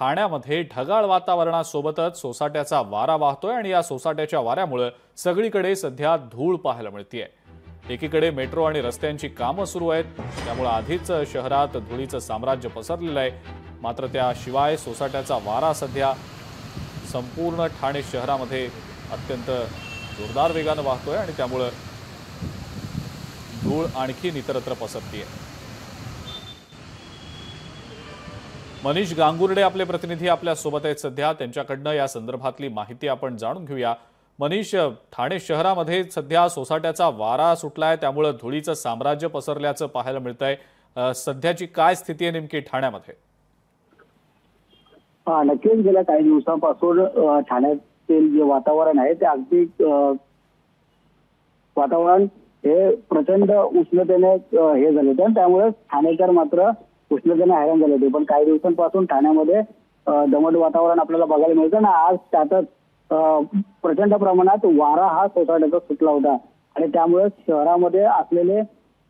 ठाण्यामध्ये ढगाळ वातावरणासोबत्च सोसाट्याचा वारा वाहतोय आणि या सोसाट्याच्या वाऱ्यामुळे सगळीकडे सध्या धूळ पाहायला मिळतेय। एकीकडे मेट्रो आणि रस्त्यांची कामं सुरू आहेत, त्यामुळे आधीच शहरात धुळीचं साम्राज्य पसरलेलं आहे। मात्र त्याशिवाय सोसाट्याचा वारा सध्या संपूर्ण ठाणे शहरामध्ये अत्यंत जोरदार वेगाने वाहतोय आणि त्यामुळे धूळ आणखी इतरत्र पसरतीये। मनीष गांगुर्डे आपले प्रतिनिधी आपल्या सोबत आहेत सध्या, त्यांच्याकडनं या संदर्भातली माहिती आपण जाणून घेऊया। मनीष, ठाणे शहरामध्ये सध्या सोसाट्याचा वारा सुटलाय, त्यामुळे धुळीचं साम्राज्य पसरल्याचं पाहायला मिळतंय। सध्याची काय स्थिती आहे नेमकी ठाण्यामध्ये? नक्कीच गेल्या काही दिवसांपासून ठाण्यातील जे वातावरण आहे ते अगदी वातावरण हे प्रचंड उष्णतेने हे झाले होते, त्यामुळे ठाणेकर मात्र उष्णतेने हैराण झाले होते। पण काही दिवसांपासून ठाण्यामध्ये दमट वातावरण आपल्याला बघायला मिळतं ना। आज त्यातच प्रचंड प्रमाणात वारा हा सोसाट्याचा सुटला होता आणि त्यामुळे शहरामध्ये असलेले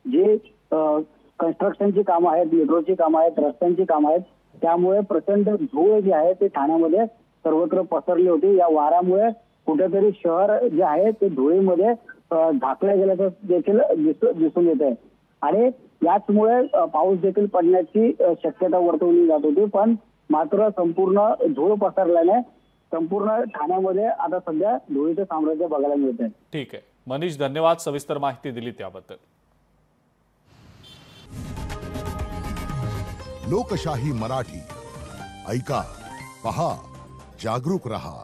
जे कन्स्ट्रक्शनची कामं आहेत, मेट्रोची कामं आहेत, रस्त्यांची कामं आहेत, त्यामुळे प्रचंड धूळ जी आहे ते ठाण्यामध्ये सर्वत्र पसरली होती। या वाऱ्यामुळे कुठेतरी शहर जे आहे ते धुळीमध्ये झाकलं गेल्याचं देखील दिसून येत आहे आणि याचमुळे पाऊस देखील पडण्याची शक्यता वर्तवली जात होती। पण मात्र संपूर्ण धूळ पसरल्याने संपूर्ण ठाण्यामध्ये आता सध्या धुळीचं साम्राज्य बघायला मिळत आहे। ठीक आहे मनीष, धन्यवाद सविस्तर माहिती दिली त्याबद्दल। लोकशाही मराठी ऐका, पहा, जागरूक रहा।